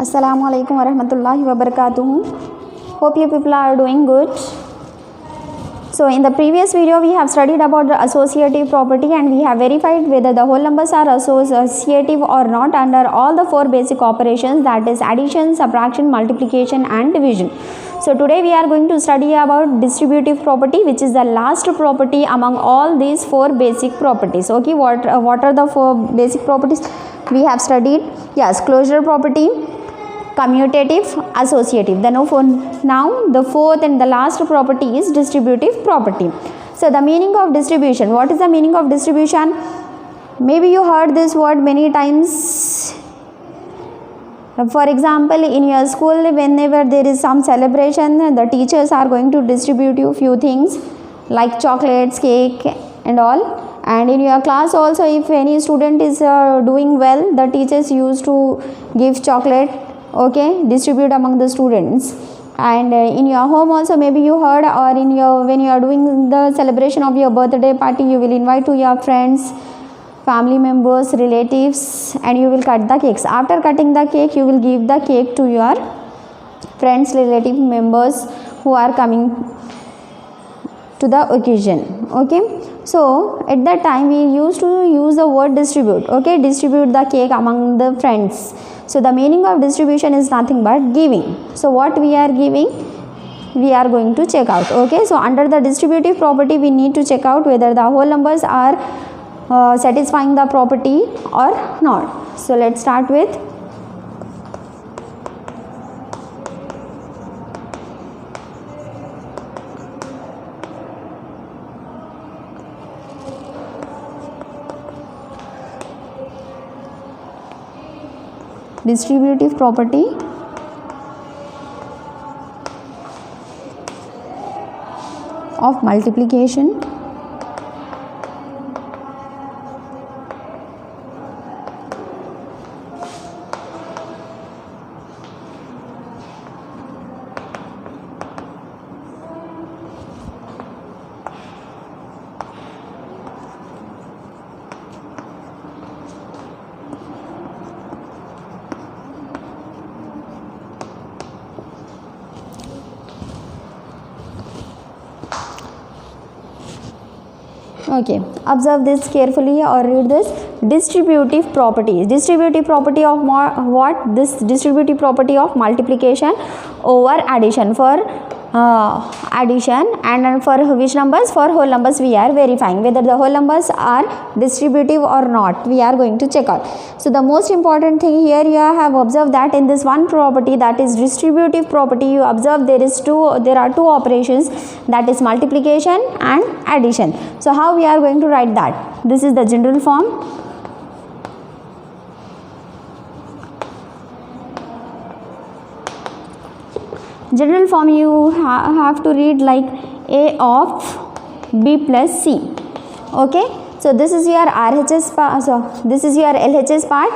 Assalamualaikum warahmatullahi wabarakatuh. Hope you people are doing good. So in the previous video we have studied about the associative property and we have verified whether the whole numbers are associative or not under all the four basic operations, that is addition, subtraction, multiplication and division. So today we are going to study about distributive property, which is the last property among all these four basic properties. Okay, what are the four basic properties we have studied? Yes, closure property, commutative, associative. Now the fourth and the last property is distributive property. So the meaning of distribution. What is the meaning of distribution? Maybe you heard this word many times. For example, in your school, whenever there is some celebration, the teachers are going to distribute you few things like chocolates, cake and all. And in your class also, if any student is doing well, the teachers used to give chocolate, okay, distribute among the students. And in your home also, maybe you heard, or in your when you are doing the celebration of your birthday party, you will invite to your friends, family members, relatives, and you will cut the cakes. After cutting the cake, you will give the cake to your friends, relative members who are coming to the occasion. Okay, so at that time we used to use the word distribute. Okay, distribute the cake among the friends. So the meaning of distribution is nothing but giving. So what we are giving, we are going to check out. Okay, so under the distributive property we need to check out whether the whole numbers are satisfying the property or not. So let's start with distributive property of multiplication Okay, observe this carefully or read this. Distributive property. Distributive property of what? This distributive property of multiplication over addition. For addition, and for which numbers? For whole numbers we are verifying whether the whole numbers are distributive or not. We are going to check out. So the most important thing here, you have observed that in this one property, that is distributive property, you observe there are two operations, that is multiplication and addition. So how we are going to write that? This is the general form. General form you have to read like A of B plus C. Okay, so this is your RHS part. So this is your LHS part.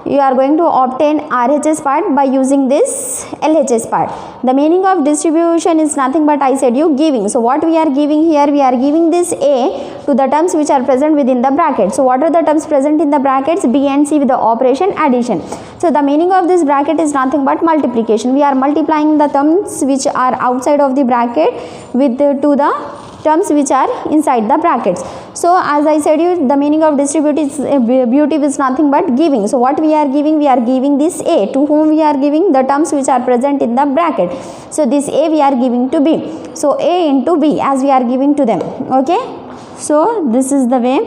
You are going to obtain RHS part by using this LHS part. The meaning of distribution is nothing but, I said you, giving. So what we are giving here, we are giving this A to the terms which are present within the bracket. So what are the terms present in the brackets? B and C with the operation addition. So the meaning of this bracket is nothing but multiplication. We are multiplying the terms which are outside of the bracket with to the terms which are inside the brackets. So as I said you, the meaning of distributive is nothing but giving. So what we are giving this A. To whom we are giving? The terms which are present in the bracket. So this A we are giving to B. So A into B as we are giving to them. Okay, so this is the way,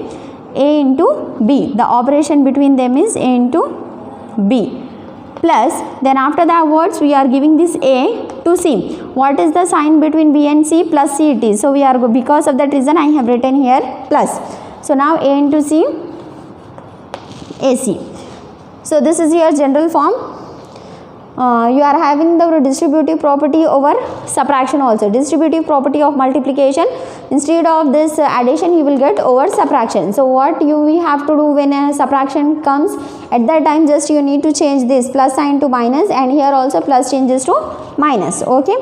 A into B. The operation between them is A into B. Plus, then after that words we are giving this A to C. What is the sign between B and C? Plus C it is. So we are, because of that reason I have written here plus. So now A into C, AC. So this is your general form. You are having the distributive property over subtraction also. Distributive property of multiplication, instead of this addition you will get over subtraction. So what we have to do when a subtraction comes, at that time just you need to change this plus sign to minus, and here also plus changes to minus. Okay,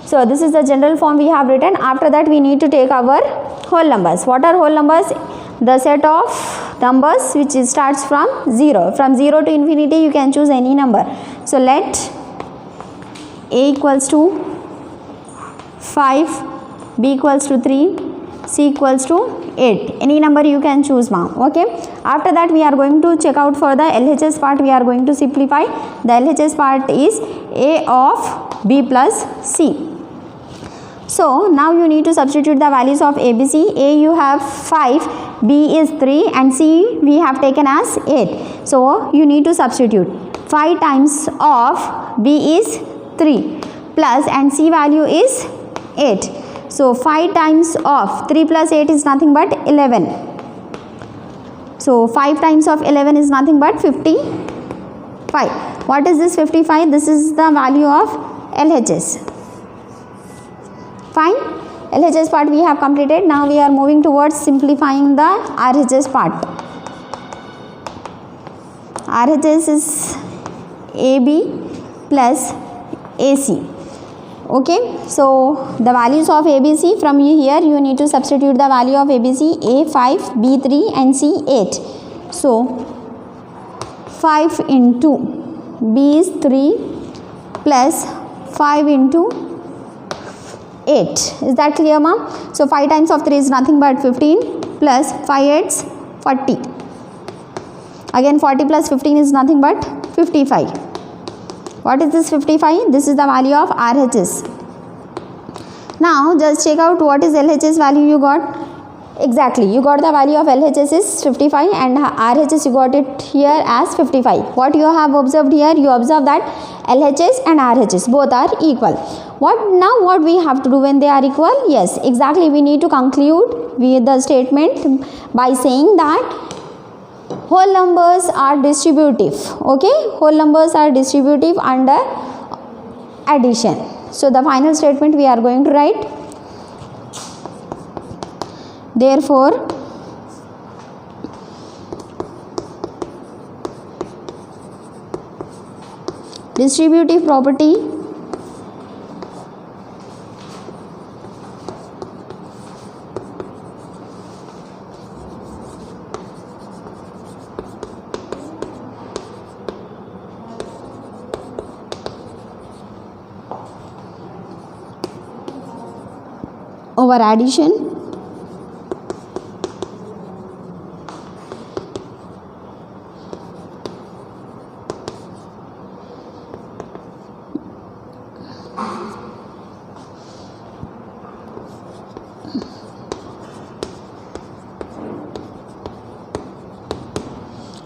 so this is the general form we have written. After that we need to take our whole numbers. What are whole numbers? The set of numbers which starts from 0. From 0 to infinity you can choose any number. So let A equals to 5, B equals to 3, C equals to 8. Any number you can choose, ma'am. Okay. After that we are going to check out for the LHS part. We are going to simplify. The LHS part is A of B plus C. So now you need to substitute the values of A, B, C. A you have 5, B is 3 and C we have taken as 8. So you need to substitute. 5 times of B is 3 plus and C value is 8. So 5 times of 3 plus 8 is nothing but 11. So 5 times of 11 is nothing but 55. What is this 55? This is the value of LHS. Fine. LHS part we have completed. Now we are moving towards simplifying the RHS part. RHS is AB plus AC. Okay. So the values of ABC, from here you need to substitute the value of ABC. A 5, B 3 and C 8. So 5 into B is 3 plus 5 into 8. Is that clear, ma'am? So 5 times of 3 is nothing but 15 plus 5 8s 40. Again 40 plus 15 is nothing but 55. What is this 55? This is the value of RHS. Now just check out what is LHS value you got. Exactly, you got the value of LHS is 55 and RHS you got it here as 55. What you have observed here? You observe that LHS and RHS both are equal. What we have to do when they are equal? Yes, exactly, we need to conclude with the statement by saying that whole numbers are distributive. Okay, whole numbers are distributive under addition. So the final statement we are going to write. Therefore, distributive property over addition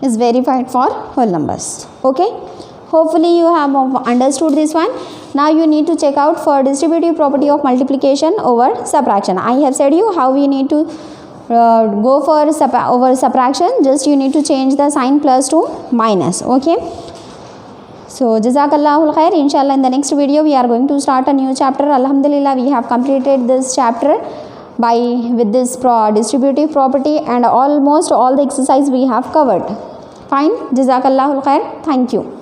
is verified for whole numbers. Okay, hopefully you have understood this one. Now you need to check out for distributive property of multiplication over subtraction. I have said you how we need to go for over subtraction. Just you need to change the sign plus to minus. Okay, so Jazakallahu khair. Inshallah in the next video we are going to start a new chapter. Alhamdulillah we have completed this chapter with this distributive property and almost all the exercise we have covered. Fine. Jazakallahu khair. Thank you.